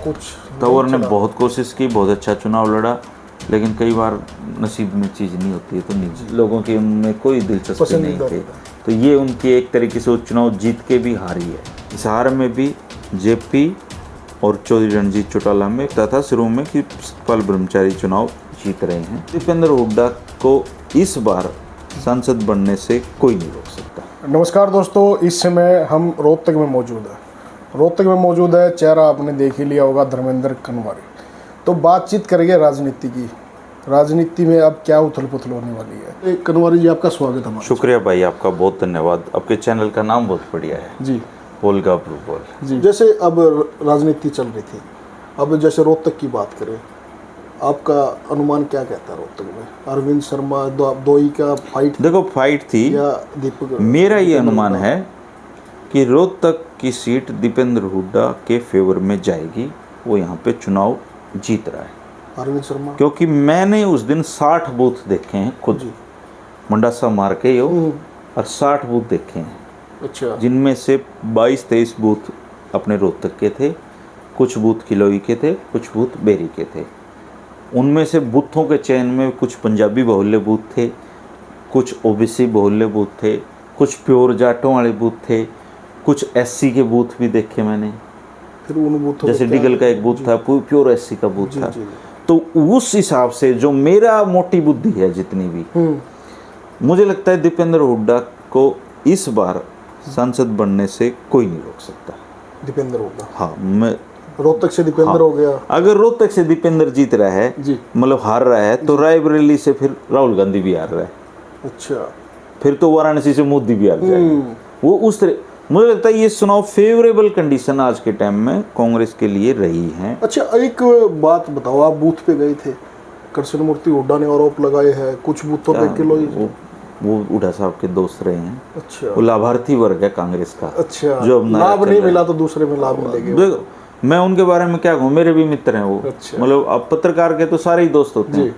कुछ तंवर ने बहुत कोशिश की, बहुत अच्छा चुनाव लड़ा, लेकिन कई बार नसीब में चीज़ नहीं होती है, तो नहीं, लोगों की उनमें कोई दिलचस्पी नहीं थी। तो ये उनकी एक तरीके से वो चुनाव जीत के भी हारी है। इस हार में भी जेपी और चौधरी रणजीत चौटाला में तथा शुरू में कि सतपाल ब्रह्मचारी चुनाव जीत रहे हैं। दीपेंद्र हुड्डा को इस बार सांसद बनने से कोई नहीं रोक सकता। नमस्कार दोस्तों, इस समय हम रोहतक में मौजूद है। रोहतक में मौजूद है, चेहरा आपने देख ही लिया होगा, धर्मेंद्र कनवारी। तो बातचीत करेंगे राजनीति की। राजनीति में अब क्या उथल पुथल होने वाली है। कनवारी जी, आपका स्वागत है। शुक्रिया भाई, आपका बहुत धन्यवाद। आपके चैनल का नाम बहुत बढ़िया है जी, पोलगा प्रूपोल जी। जैसे अब राजनीति चल रही थी, अब जैसे रोहतक की बात करें, आपका अनुमान क्या कहता है रोहतक में? अरविंद शर्मा दोई का फाइट? देखो, फाइट थी या दीपक? मेरा ये अनुमान है कि रोहतक की सीट दीपेंद्र हुड्डा के फेवर में जाएगी। वो यहाँ पे चुनाव जीत रहा है, अरविंद शर्मा, क्योंकि मैंने उस दिन 60 बूथ देखे हैं खुद, मंडासा मार के यो, और 60 बूथ देखे हैं। अच्छा। जिनमें से 22-23 बूथ अपने रोहतक के थे, कुछ बूथ किलोई के थे, कुछ बूथ बेरी के थे। उनमें से बूथों के चयन में कुछ पंजाबी बहुल्य बूथ थे, कुछ ओबीसी बहुल्य बूथ थे, कुछ प्योर जाटों वाले बूथ थे, कुछ एससी के बूथ भी देखे मैंने। फिर उन बूथों जैसे डिगल का एक बूथ था, प्योर एससी का बूथ था। तो उस हिसाब से जो मेरा मोटी बुद्धि है जितनी भी, मुझे लगता है दीपेंद्र हुड्डा को इस बार सांसद बनने से कोई नहीं रोक सकता। दीपेंद्र हुड्डा? हाँ, मैं रोहतक से दीपेंद्र हो गया। अगर रोहतक से दीपेंद्र जीत रहा है, मतलब हार रहा है, तो रायबरेली से फिर राहुल गांधी भी हार रहा है। अच्छा। फिर तो वाराणसी से मोदी भी हार जाएगा। वो उस तरह, मुझे लगता है ये चुनाव फेवरेबल कंडीशन आज के टाइम में कांग्रेस के लिए रही है। अच्छा, एक बात बताओ, आप बूथ पे गए थे, कृष्णमूर्ति हुड्डा ने आरोप लगाए हैं कुछ बूथों पे किलोई। वो हुड्डा साहब के दोस्त रहे हैं। अच्छा। वो लाभार्थी वर्ग है कांग्रेस का। अच्छा। जो लाभ नहीं मिला तो दूसरे में लाभ मिलेगा। मैं उनके बारे में क्या कहूँ, मेरे भी मित्र हैं वो। अच्छा। मतलब अब पत्रकार के तो सारे ही दोस्त होते हैं,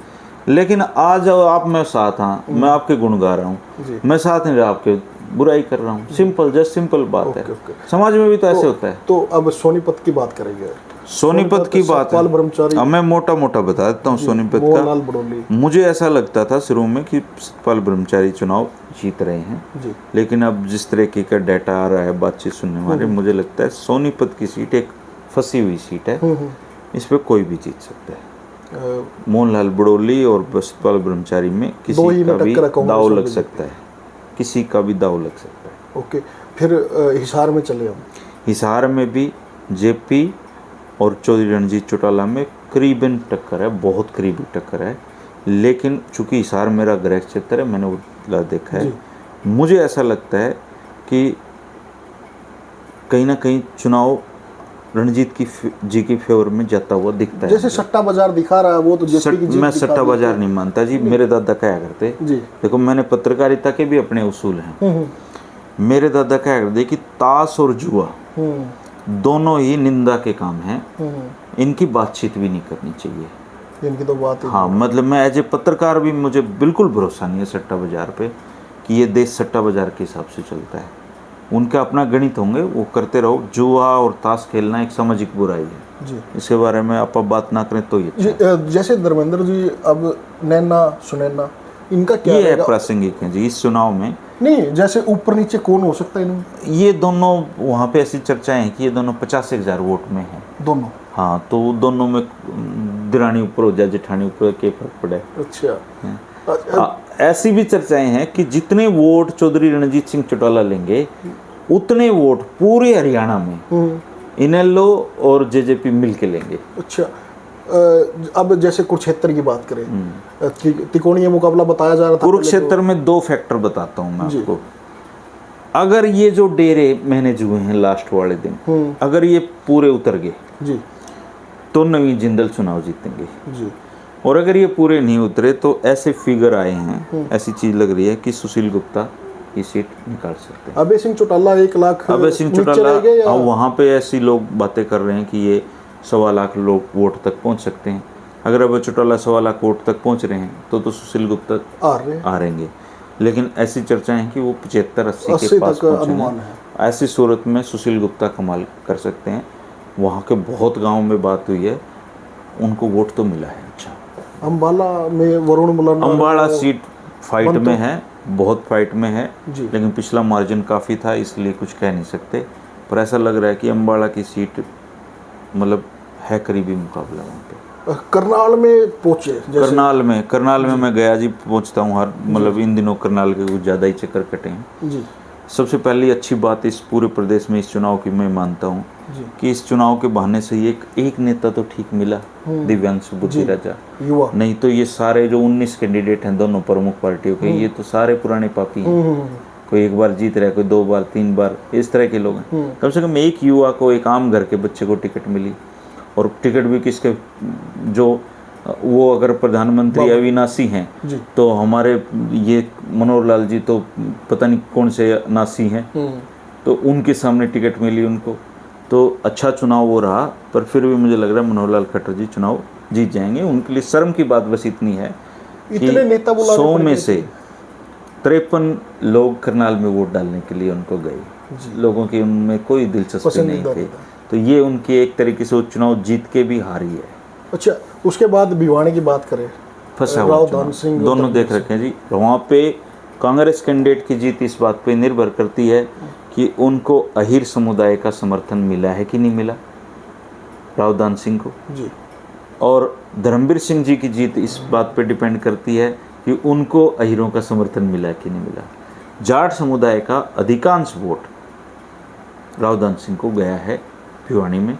लेकिन आज आप मैं साथ हाँ, मैं आपके गुण गा रहा हूँ, मैं साथ नहीं रहा आपके बुराई कर रहा हूँ। सिंपल, जस्ट सिंपल बात है। समाज में भी तो ऐसे होता है। तो अब सोनीपत की बात करेंगे। सोनीपत की बात है, अब मैं मोटा मोटा बता देता हूँ सोनीपत का। मुझे ऐसा लगता था शुरू में कि सतपाल ब्रह्मचारी चुनाव जीत रहे हैं, लेकिन अब जिस तरीके का डाटा आ रहा है, बातचीत सुनने वाले, मुझे लगता है सोनीपत की सीट एक फंसी हुई सीट है। इस पे कोई भी जीत सकता है। मोहनलाल बड़ोली और सतपाल ब्रह्मचारी में किसी का भी दाव लग सकता है, किसी का भी दाव लग सकता है। ओके, फिर हिसार में चले हम। हिसार में भी जेपी और चौधरी रणजीत चौटाला में करीबन टक्कर है, बहुत करीबी टक्कर है। लेकिन चूंकि हिसार मेरा गृह क्षेत्र है, मैंने वो देखा है, मुझे ऐसा लगता है कि कहीं ना कहीं चुनाव रणजीत जी की फेवर में जाता हुआ दिखता है। जैसे सट्टा बाजार दिखा रहा है वो, तो मैं सट्टा बाजार नहीं मानता जी। मेरे दादा क्या करते जी, देखो मैंने पत्रकारिता के भी अपने उसूल हैं। मेरे दादा क्या करते कि ताश और जुआ दोनों ही निंदा के काम हैं। इनकी बातचीत भी नहीं करनी चाहिए, इनकी तो बात ही। हाँ, मतलब मैं एज ए पत्रकार भी मुझे बिल्कुल भरोसा नहीं है सट्टा बाजार पे कि ये देश सट्टा बाजार के हिसाब से चलता है। उनका अपना गणित होंगे, वो करते रहो। जुआ और ताश खेलना एक सामाजिक बुराई है जी। इसके बारे में आप बात ना करें तो ये जैसे धर्मेंद्र जी, अब नैना सुनैना, इनका क्या ये प्रासंगिक है जी इस चुनाव में? नहीं, जैसे ऊपर नीचे कौन हो सकता है इनमें? ये दोनों, वहाँ पे ऐसी चर्चाएं हैं कि ये दोनों 50,000 वोट में हैं दोनों। हाँ, तो दोनों में दिरानी ऊपर हो जाए जेठानी ऊपर, क्या फर्क पड़े। अच्छा। ऐसी भी चर्चाएं हैं कि जितने वोट चौधरी रणजीत सिंह चौटाला लेंगे, उतने वोट पूरे हरियाणा में इनेलो और जेजेपी मिल के लेंगे। अच्छा। अब जैसे कुरुक्षेत्र की बात करें, त्रिकोणीय मुकाबला बताया जा रहा था। कुरुक्षेत्र में 2 फैक्टर बताता हूँ मैं आपको। अगर ये जो डेरे मैनेज हुए हैं लास्ट वाले दिन, अगर ये पूरे उतर गए जी, तो नवीन जिंदल चुनाव जीतेंगे जी। और अगर ये पूरे नहीं उतरे तो ऐसे फिगर आए हैं, ऐसी चीज लग रही है कि सुशील गुप्ता की सीट निकाल सकते हैं। अभय सिंह चौटाला 1 लाख, अभय सिंह चौटाला वहाँ पे ऐसी लोग बातें कर रहे हैं कि ये 1.25 लाख लोग वोट तक पहुँच सकते हैं। अगर अभय चौटाला 1.25 लाख वोट तक पहुँच रहे हैं तो सुशील गुप्ता आ रहेंगे। लेकिन ऐसी चर्चाएं हैं कि वो 75-80 के पास पहुँचेंगे। ऐसी सूरत में सुशील गुप्ता कमाल कर सकते हैं। वहाँ के बहुत गांव में बात हुई है, उनको वोट तो मिला है। अच्छा, अम्बाला में वरुण मुलाना, अम्बाला सीट फाइट में है, बहुत फाइट में है जी। लेकिन पिछला मार्जिन काफ़ी था, इसलिए कुछ कह नहीं सकते। पर ऐसा लग रहा है कि अम्बाला की सीट मतलब है करीबी मुकाबला वहाँ पे। करनाल में पहुंचे, करनाल में मैं गया जी, पहुंचता हूँ हर मतलब इन दिनों करनाल के कुछ ज़्यादा ही चक्कर कटे हैं जी। सबसे पहली अच्छी बात इस पूरे प्रदेश में इस चुनाव की मैं मानता हूँ कि इस चुनाव के बहाने से एक नेता तो ठीक मिला, दिव्यांशु बुद्धिराजा, युवा। नहीं तो ये सारे जो 19 कैंडिडेट हैं दोनों प्रमुख पार्टियों के, ये तो सारे पुराने पापी हैं। कोई एक बार जीत रहा है, कोई 2 बार 3 बार, इस तरह के लोग हैं। कम से कम एक युवा को, एक आम घर के बच्चे को टिकट मिली, और टिकट भी किसके, जो वो अगर प्रधानमंत्री अविनाशी हैं तो हमारे ये मनोहर लाल जी तो पता नहीं कौन से नासी हैं, तो उनके सामने टिकट मिली उनको। तो अच्छा चुनाव वो रहा, पर फिर भी मुझे लग रहा है मनोहर लाल खट्टर जी चुनाव जीत जाएंगे। उनके लिए शर्म की बात बस इतनी है कि 100 में से 53 लोग करनाल में वोट डालने के लिए उनको गए, लोगों की उनमें कोई दिलचस्पी नहीं थी। तो ये उनकी एक तरीके से चुनाव जीत के भी हारी है। अच्छा, उसके बाद भिवानी की बात करें, राव सिंह दोनों देख रखे हैं जी। वहाँ पे कांग्रेस कैंडिडेट की जीत इस बात पे निर्भर करती है कि उनको अहिर समुदाय का समर्थन मिला है कि नहीं मिला, राव सिंह को जी। और धर्मवीर सिंह जी की जीत इस बात पे डिपेंड करती है कि उनको अहिरों का समर्थन मिला है कि नहीं मिला। जाट समुदाय का अधिकांश वोट राव सिंह को गया है भिवानी में।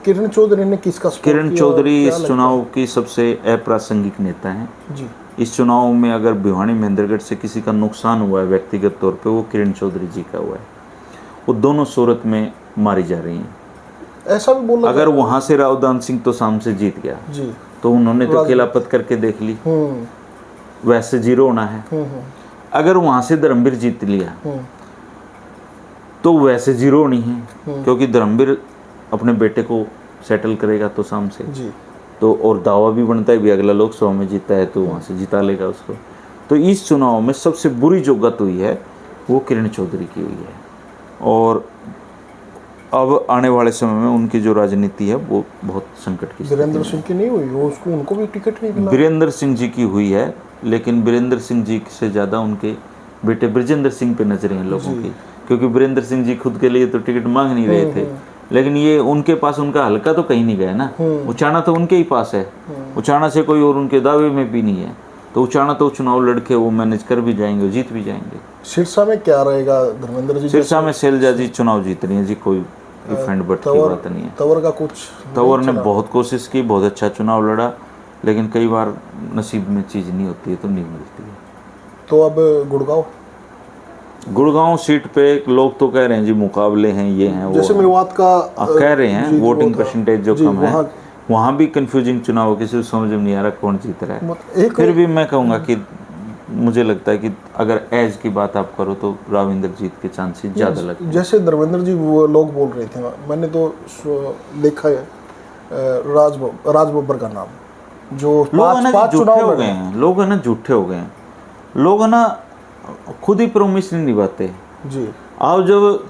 किरण चौधरी ने किसका सपोर्ट किया? किरण चौधरी इस चुनाव की सबसे अप्रासंगिक नेता हैं जी। इस चुनाव में अगर भिवानी महेंद्रगढ़ से किसी का नुकसान हुआ है व्यक्तिगत तौर पे, वो किरण चौधरी जी का हुआ है। वो दोनों सूरत में मारी जा रही हैं। ऐसा भी बोला अगर वहां से राव सिंह तो साम से जीत गया जी, तो उन्होंने तो खिलाफत करके देख ली, वैसे 0 होना है। अगर वहां से धर्मवीर जीत लिया तो वैसे 0 होनी है, क्योंकि धर्मवीर अपने बेटे को सेटल करेगा तो साम से जी। तो, और दावा भी बनता है भी अगला लोकसभा में जीता है तो वहाँ से जिता लेगा उसको। तो इस चुनाव में सबसे बुरी जो गत हुई है वो किरण चौधरी की हुई है, और अब आने वाले समय में उनकी जो राजनीति है वो बहुत संकट की। वीरेंद्र सिंह की नहीं हुई, वो उसको उनको भी टिकट नहीं मिला। वीरेंद्र सिंह जी की हुई है, लेकिन वीरेंद्र सिंह जी से ज़्यादा उनके बेटे ब्रजेंद्र सिंह पे नजरें हैं लोगों की, क्योंकि वीरेंद्र सिंह जी खुद के लिए तो टिकट मांग नहीं रहे थे, लेकिन ये उनके पास उनका हल्का तो कहीं नहीं गया ना। उचाना तो उनके ही पास है, उचाना से कोई और उनके दावे में भी नहीं है, तो उचाना तो चुनाव लड़के वो मैनेज कर भी जाएंगे, जीत भी जाएंगे। सिरसा में क्या रहेगा धर्मेंद्र जी? सिरसा में शैलजा जी चुनाव जीत रही है जी, कोई इफेंट बट की बात नहीं है। तंवर का कुछ, तंवर ने बहुत कोशिश की, बहुत अच्छा चुनाव लड़ा, लेकिन कई बार नसीब में चीज़ नहीं होती है तो नहीं मिलती है। तो अब गुड़गांव सीट पे लोग तो कह रहे हैं जी मुकाबले हैं, ये हैं, जैसे मेवात का कह रहे हैं वोटिंग परसेंटेज जो कम है, वहाँ भी कंफ्यूजिंग चुनाव, किसी को समझ में नहीं आ रहा कौन जीत रहा है। फिर भी मैं कहूँगा कि मुझे लगता है कि अगर एज की बात आप करो तो राविंदर जीत के चांसेस ज़्यादा लगते हैं। जैसे धर्मेंद्र जी वो लोग बोल रहे थे, मैंने तो देखा है राज बब्बर का नाम, जो पाँच चुनाव हो गए हैं, लोग है ना झूठे हो गए हैं, लोग है ना खुद ही प्रोमिस नहीं निभाते जी। आप जब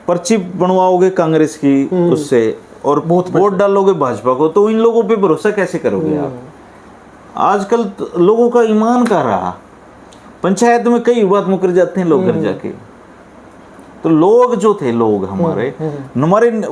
पर्ची बनवाओगे कांग्रेस की उससे और वोट डालोगे भाजपा को, तो इन लोगों पे भरोसा कैसे करोगे आप? आजकल लोगों का ईमान कहाँ रहा, पंचायत में कई बात मुकर जाते हैं लोग घर जाके। तो लोग जो थे, लोग हमारे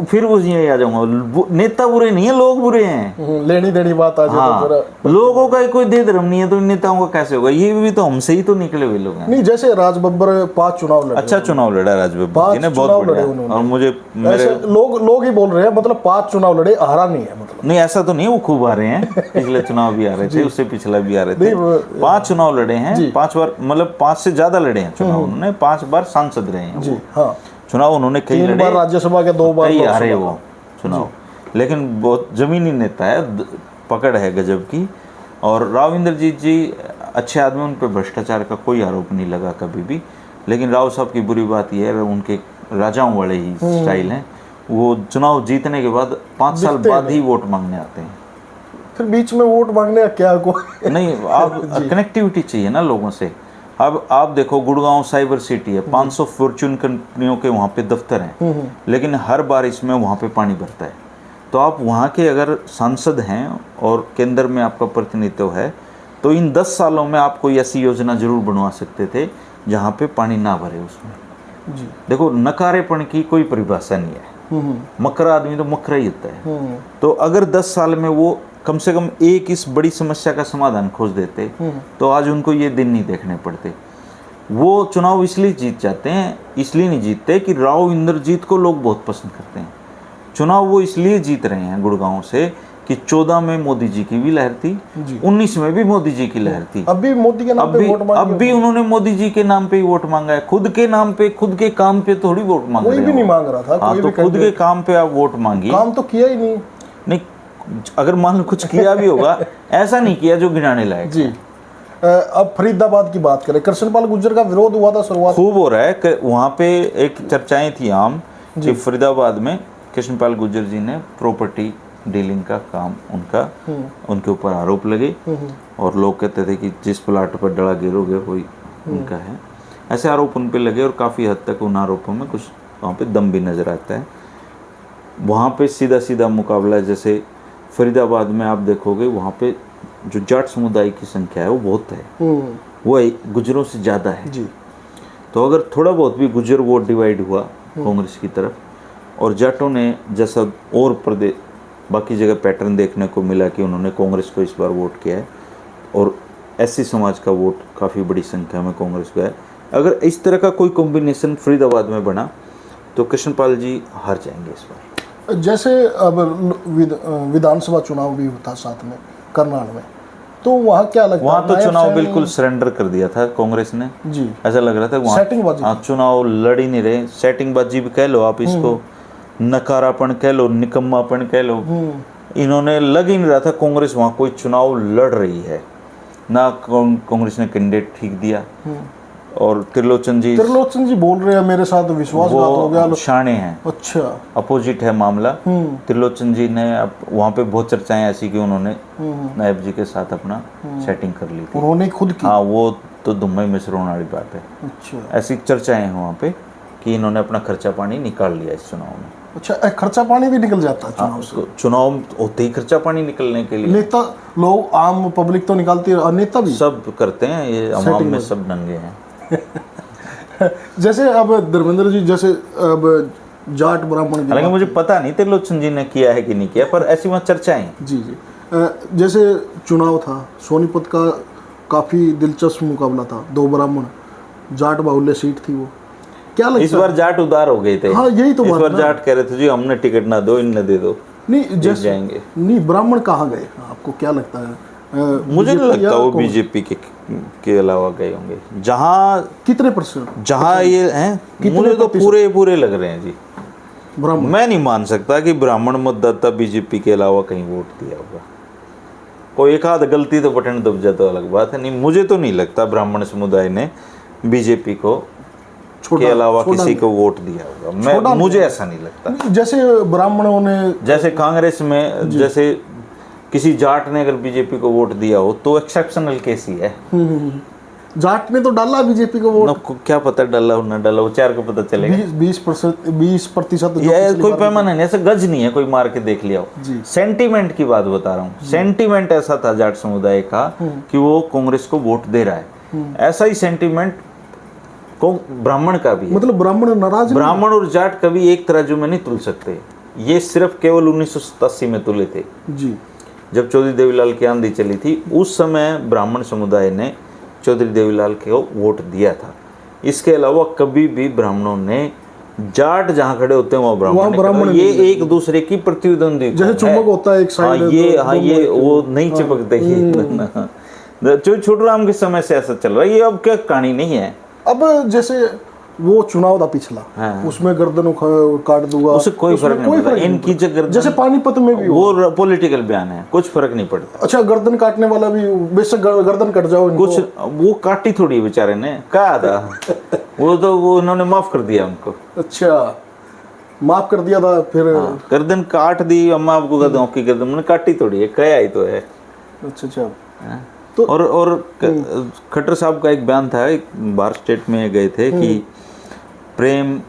फिर वो ये आ जाऊंगा, नेता बुरे नहीं है, लोग बुरे हैं। लेनी देनी बात आ जाए तो लोगों का कोई दे धर्म नहीं है, तो इन नेताओं का कैसे होगा? ये भी तो हमसे ही तो निकले हुए लोग हैं। नहीं, जैसे राज बब्बर 5 चुनाव लड़े, अच्छा चुनाव लड़ा राज बब्बर जी ने, बहुत बढ़िया। और मुझे लोग ही बोल रहे हैं, मतलब 5 चुनाव लड़े, हारा नहीं है। मतलब नहीं, ऐसा तो नहीं, वो खूब आ रहे हैं, पिछले चुनाव भी आ रहे थे, उससे पिछला भी आ रहे थे। 5 चुनाव लड़े हैं, 5 बार, मतलब 5 से ज्यादा लड़े हैं चुनाव उन्होंने, 5 बार सांसद रहे हैं। हाँ, चुनाव उन्होंने कई लड़े, 3 बार राज्यसभा के, 2 बार हारे वो चुनाव, लेकिन बहुत जमीनी नेता है, पकड़ है गजब की। और राविंदरजीत जी अच्छे आदमी, उन पर भ्रष्टाचार का कोई आरोप नहीं लगा कभी भी, लेकिन राव साहब की बुरी बात यह है उनके राजाओं वाले ही स्टाइल हैं, वो चुनाव जीतने के बाद 5 साल बाद ही वोट मांगने आते हैं। फिर बीच में वोट मांगने का क्या को नहीं, आप कनेक्टिविटी चाहिए ना लोगों से। अब आप देखो गुड़गांव साइबर सिटी है, 500 फॉर्च्यून कंपनियों के वहाँ पे दफ्तर हैं, लेकिन हर बारिश में वहाँ पे पानी भरता है। तो आप वहाँ के अगर सांसद हैं और केंद्र में आपका प्रतिनिधित्व है, तो इन 10 सालों में आप कोई ऐसी योजना जरूर बनवा सकते थे जहाँ पे पानी ना भरे उसमें। जी। देखो, नकारेपन की कोई परिभाषा नहीं है, मकरा आदमी तो मकरा ही होता है। तो अगर 10 साल में वो कम से कम एक इस बड़ी समस्या का समाधान खोज देते, तो आज उनको ये दिन नहीं देखने पड़ते। वो चुनाव इसलिए जीत जाते हैं, इसलिए नहीं जीतते कि राव इंद्रजीत को लोग बहुत पसंद करते हैं। चुनाव वो इसलिए जीत रहे हैं गुड़गांव से कि 14 में मोदी जी की भी लहर थी, 19 में भी मोदी जी की लहर थी। अब भी मोदी के नाम पे वोट मांगे, अब भी उन्होंने मोदी जी के नाम पे ही वोट मांगा है। खुद के नाम पे, खुद के काम पे थोड़ी वोट मांग रहे हैं। कोई भी नहीं मांग रहा था। हाँ, तो खुद के काम पे आप वोट मांगिए। काम तो किया ही नहीं। नहीं, अगर मान लो कुछ किया भी होगा, ऐसा नहीं किया जो गिनाने लायक। जी। अब फरीदाबाद की बात करें, कृष्णपाल गुर्जर का विरोध हुआ था शुरुआत, खूब हो रहा है। वहाँ पे एक चर्चाएं थी आम कि फरीदाबाद में कृष्णपाल गुर्जर जी ने प्रॉपर्टी डीलिंग का काम उनके ऊपर आरोप लगे, और लोग कहते थे कि जिस प्लाट पर डला गिरोगे वही उनका है। ऐसे आरोप उन पे लगे, और काफ़ी हद तक उन आरोपों में कुछ वहाँ पे दम भी नज़र आता है। वहाँ पे सीधा सीधा मुकाबला है। जैसे फरीदाबाद में आप देखोगे, वहाँ पे जो जाट समुदाय की संख्या है वो बहुत है, वो गुजरों से ज़्यादा है जी। तो अगर थोड़ा बहुत भी गुजर वोट डिवाइड हुआ कांग्रेस की तरफ, और जाटों ने जैसा और प्रदेश बाकी जगह पैटर्न देखने को मिला कि उन्होंने कांग्रेस को इस बार वोट किया है, और एससी समाज का वोट काफ़ी बड़ी संख्या में कांग्रेस को है। अगर इस तरह का कोई कॉम्बिनेशन फरीदाबाद में बना तो कृष्णपाल जी हार जाएंगे इस बार। जैसे अब विधानसभा चुनाव भी था साथ में करनाल में, तो वहाँ क्या लगता है? वहाँ तो चुनाव बिल्कुल सरेंडर कर दिया था कांग्रेस ने जी। ऐसा लग रहा था वहाँ सेटिंगबाजी, चुनाव लड़ ही नहीं रहे। सेटिंगबाजी भी कह लो आप इसको, नकारापन कह लो, निकम्मापन कह लो, इन्होंने लग ही नहीं रहा था कांग्रेस वहाँ कोई चुनाव लड़ रही है ना। कांग्रेस ने कैंडिडेट ठीक दिया, और त्रिलोचन जी बोल रहे हैं मेरे साथ विश्वासघात हो गया, शाणे हैं। अच्छा, अपोजिट है मामला। त्रिलोचन जी ने वहाँ पे बहुत चर्चाएं ऐसी कि उन्होंने नायब जी के साथ अपना सेटिंग कर ली थी, उन्होंने खुद की। हाँ, वो तो दुम्बई मिश्र होने वाली बात है। अच्छा, ऐसी चर्चाएं हैं वहाँ पे कि इन्होंने अपना खर्चा पानी निकाल लिया इस चुनाव में। अच्छा, खर्चा पानी भी निकल जाता है चुनाव से? चुनाव होते ही खर्चा पानी निकलने के लिए नेता लोग, आम पब्लिक तो निकालती है, नेता भी सब करते हैं। ये अवाम में सब नंगे हैं। जैसे अब धर्मेंद्र जी, जैसे अब जाट ब्राह्मण, हालांकि मुझे पता नहीं त्रिलोचन जी ने किया है कि नहीं किया, पर ऐसी वहाँ चर्चाएं। जी जी। जैसे चुनाव था सोनीपत का, काफ़ी दिलचस्प मुकाबला था, 2 ब्राह्मण जाट बाहुल्य सीट थी। वो क्या लगता है इस बार जाट उदार हो गए थे? हाँ, यही तो इस बार जाट कह रहे थे जी हमने टिकट ना दो, इन्हें दे दो, नहीं जैसे जाएंगे। नहीं, ब्राह्मण कहाँ गए आपको क्या लगता है? मुझे नहीं लगता वो बीजेपी के अलावा गए होंगे। जहाँ कितने %? जहाँ ये हैं, मुझे तो पूरे लग रहे हैं जी ब्राह्मण। मैं नहीं मान सकता कि ब्राह्मण मतदाता बीजेपी के अलावा कहीं वोट दिया होगा। कोई एक आध गलती तो बटन दब जाए तो अलग बात है, नहीं मुझे तो नहीं लगता ब्राह्मण समुदाय ने बीजेपी को के अलावा किसी को वोट दिया होगा। मुझे ऐसा नहीं लगता। जैसे ब्राह्मणों ने, जैसे कांग्रेस में, जैसे किसी जाट ने अगर बीजेपी को वोट दिया हो तो एक्सेप्शनल केस ही है। जाट ने तो डाला बीजेपी को वोट, क्या पता डाला ना डाला, वो 4 को पता चलेगा। 20% ये कोई पैमाना नहीं, ऐसा गज नहीं है कोई मार के देख लिया हो। सेंटीमेंट की बात बता रहा हूँ। सेंटीमेंट ऐसा था जाट समुदाय का कि वो कांग्रेस को वोट दे रहा है, ऐसा ही सेंटीमेंट को ब्राह्मण का भी है। मतलब ब्राह्मण नाराज, ब्राह्मण और जाट कभी एक तराजू में नहीं तुल सकते। ये सिर्फ केवल 1987 में तुले थे जी, जब चौधरी देवीलाल की आंधी चली थी। उस समय ब्राह्मण समुदाय ने चौधरी देवीलाल को वोट दिया था। इसके अलावा कभी भी ब्राह्मणों ने, जाट जहाँ खड़े होते हैं वहाँ ब्राह्मण, ये एक दूसरे की प्रतिद्वंदी, जैसे चुंबक होता है एक साइड, ये वो नहीं चिपकते। छोटू राम के समय से ऐसा चल रहा है। ये अब क्या कहानी नहीं है। अब जैसे वो चुनाव था पिछला, उसमें गर्दन काट दूंगा, उससे कोई फर्क नहीं पड़ता। इनकी जैसे पानीपत में भी वो पॉलिटिकल बयान है, कुछ फर्क नहीं पड़ता। अच्छा, गर्दन काटने वाला भी बेशक गर्दन कट जाओ, कुछ वो काटी थोड़ी बेचारे ने, कहा था वो तो वो उन्होंने माफ कर दिया उनको। अच्छा, माफ कर दिया था, फिर गर्दन काट दी। अम्मा आपको गर्दन की गर्दन मैंने काटी थोड़ी है, कया ही तो है। अच्छा, तो और खट्टर साहब का एक बयान था, एक बार स्टेट में गए थे कि प्रेम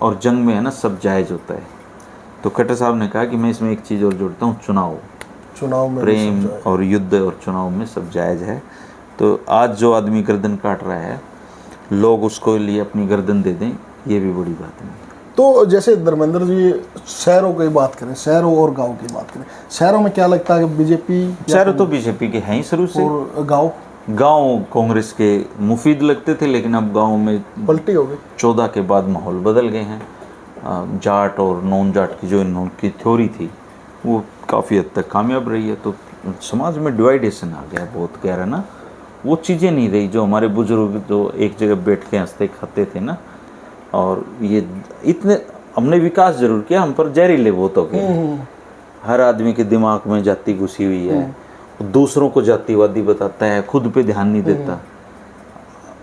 और जंग में है ना सब जायज होता है। तो खट्टर साहब ने कहा कि मैं इसमें एक चीज़ और जोड़ता हूँ, चुनाव में प्रेम और युद्ध और चुनाव में सब जायज है। तो आज जो आदमी गर्दन काट रहा है, लोग उसको लिए अपनी गर्दन दे दें, ये भी बड़ी बात नहीं। तो जैसे धर्मेंद्र जी शहरों की बात करें, शहरों और गांव की बात करें, शहरों में क्या लगता है कि बीजेपी, शहर तो बीजेपी के हैं ही शुरू से, और गांव कांग्रेस के मुफीद लगते थे, लेकिन अब गांव में पलटी हो गई। 14 के बाद माहौल बदल गए हैं। जाट और नॉन जाट की जो इनकी थ्योरी थी वो काफ़ी हद तक कामयाब रही है। तो समाज में डिवाइडेशन आ गया बहुत गहरा ना, वो चीज़ें नहीं रही जो हमारे बुजुर्ग जो एक जगह बैठ के हंसते खाते थे ना। और ये इतने हमने विकास जरूर किया, हम पर जहरीले बहुत हो गए। हर आदमी के दिमाग में जाति घुसी हुई है, दूसरों को जातिवादी बताता है, खुद पे ध्यान नहीं देता।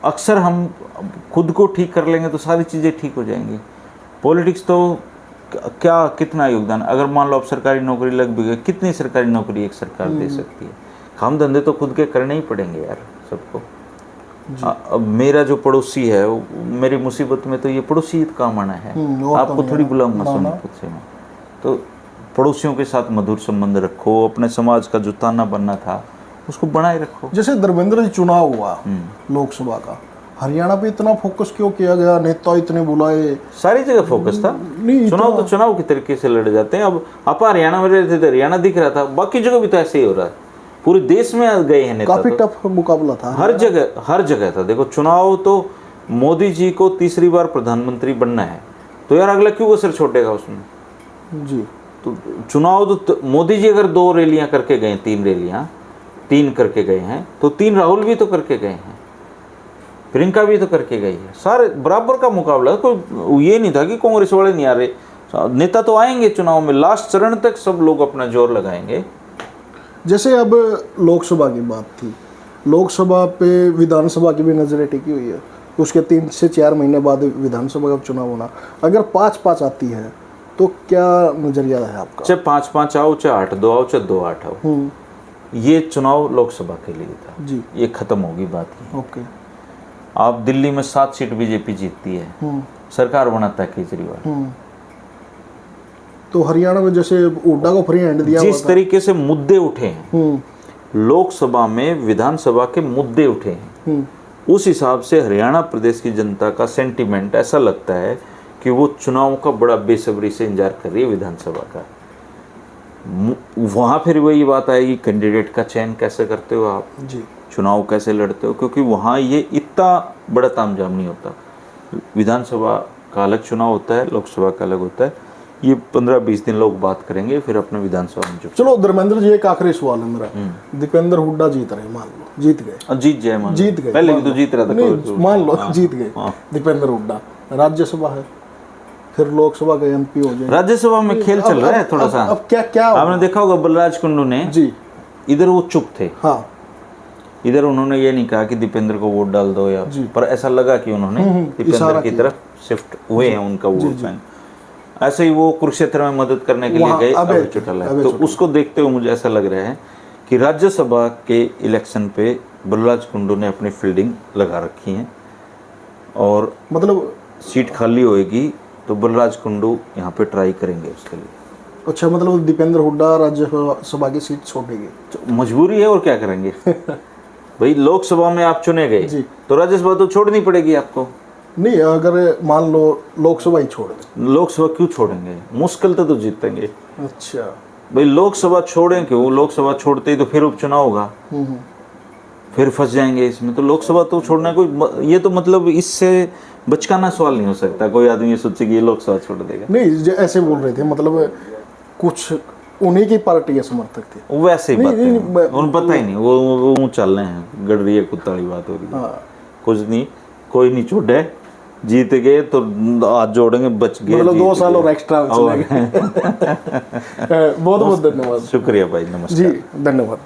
अक्सर हम खुद को ठीक कर लेंगे तो सारी चीज़ें ठीक हो जाएंगी। पॉलिटिक्स तो क्या कितना योगदान, अगर मान लो अब सरकारी नौकरी लग भी गई, कितनी सरकारी नौकरी एक सरकार दे सकती है? काम धंधे तो खुद के करने ही पड़ेंगे यार सबको। अब मेरा जो पड़ोसी है मेरी मुसीबत में तो ये पड़ोसी काम आना है, आपको थोड़ी बुलाऊंगा सोनीपत से मैं। तो पड़ोसियों के साथ मधुर संबंध रखो, अपने समाज का जो ताना बनना था उसको बनाए रखो। जैसे धर्मेंद्र जी चुनाव हुआ लोकसभा का, हरियाणा पे इतना फोकस क्यों किया गया? नेता इतने बुलाए, सारी जगह फोकस था। चुनाव तो चुनाव के तरीके से लड़े जाते हैं। अब आप हरियाणा में रहते थे, हरियाणा दिख रहा था, बाकी जगह भी तो ऐसे ही हो रहा है। पूरे देश में गए हैं नेता, काफी टफ मुकाबला था, हर जगह था। देखो चुनाव तो मोदी जी को तीसरी बार प्रधानमंत्री बनना है, तो यार अगला क्यों असर छोड़ेगा उसमें जी। तो चुनाव तो मोदी जी अगर 2 रैलियां करके गए, 3 करके गए हैं, तो 3 राहुल भी तो करके गए हैं, प्रियंका भी तो करके गई है। सारे बराबर का मुकाबला, कोई ये नहीं था कि कांग्रेस वाले नहीं आ रहे। नेता तो आएंगे चुनाव में, लास्ट चरण तक सब लोग अपना जोर लगाएंगे। जैसे अब लोकसभा की बात थी, लोकसभा पे विधानसभा की भी नजरें टिकी हुई है, उसके 3 से 4 महीने बाद विधानसभा का चुनाव होना। अगर 5-5 आती है तो क्या नजरिया है आपका? चाहे 5-5 आओ, चाहे 8-2 आओ, चाहे 2-8 आओ, ये चुनाव लोकसभा के लिए था जी, ये खत्म होगी बात की। ओके। आप दिल्ली में 7 सीट बीजेपी जीतती है, सरकार बनाता है केजरीवाल। तो हरियाणा में जैसे हुड्डा को फ्री हैंड दिया, जिस तरीके से मुद्दे उठे हैं लोकसभा में, विधानसभा के मुद्दे उठे हैं, उस हिसाब से हरियाणा प्रदेश की जनता का सेंटीमेंट ऐसा लगता है कि वो चुनाव का बड़ा बेसब्री से इंतजार कर रही है विधानसभा का। वहाँ फिर वही बात आएगी, कैंडिडेट का चयन कैसे करते हो आप जी, चुनाव कैसे लड़ते हो, क्योंकि वहाँ ये इतना बड़ा तामझाम नहीं होता। विधानसभा का अलग चुनाव होता है, लोकसभा का अलग होता है। ये 15-20 दिन लोग बात करेंगे, फिर अपने विधानसभा में चलो धर्मेंद्र जी, एक आखिरी सवाल है मेरा। दीपेंद्र हुड्डा जीत रहे, मान लो जीत गए, जीत जाए, जीत गए, पहले भी तो जीत रहा था, मान लो जीत गए दीपेंद्र हुड्डा, राज्यसभा है, फिर लोकसभा का एमपी हो जाए। राज्यसभा में खेल चल रहा है थोड़ा सा। अब क्या आपने देखा होगा बलराज कुंडू ने जी, इधर वो चुप थे, हाँ, इधर उन्होंने ये नहीं कहा कि दीपेंद्र को वोट डाल दो, या पर ऐसा लगा कि उन्होंने दीपेंद्र की तरफ शिफ्ट हुए हैं, उनका वोट बैंक। ऐसे ही वो कुरुक्षेत्र में मदद करने के लिए गए अभय चौटाला, तो उसको देखते हुए मुझे ऐसा लग रहा है कि राज्यसभा के इलेक्शन पे बलराज कुंडू ने अपनी फील्डिंग लगा रखी है, और मतलब सीट खाली होएगी तो बलराज कुंडू यहाँ पे ट्राई करेंगे उसके लिए। अच्छा, मतलब दीपेंद्र हुड्डा राज्यसभा की सीट छोड़ेंगे, मजबूरी है और क्या करेंगे भाई। लोकसभा में आप चुने गए तो राज्यसभा तो छोड़नी पड़ेगी आपको। नहीं, अगर मान लो लोकसभा ही छोड़ दें, लोकसभा क्यों छोड़ेंगे, मुश्किल तो जीतेंगे। अच्छा भाई लोकसभा छोड़ें क्यों, लोकसभा छोड़ते ही तो फिर उपचुनाव होगा, फिर फंस जाएंगे इसमें। तो लोकसभा तो छोड़ना कोई, ये तो मतलब इससे बचकाना सवाल नहीं हो सकता। कोई आदमी ये सोचे कि ये लोकसभा छोड़ देगा, नहीं, ऐसे बोल रहे थे, मतलब कुछ उन्हीं की पार्टी के समर्थक थे, वैसे ही बात उन्हें पता ही नहीं, वो चल रहे हैं, गड़ रही है कुत्ताड़ी बात हो रही है। कुछ नहीं, कोई नहीं छोड़े, जीत गए तो हाथ जोड़ेंगे, बच गए, मतलब 2 साल और एक्स्ट्रा बहुत बहुत धन्यवाद। शुक्रिया भाई, नमस्कार जी, धन्यवाद।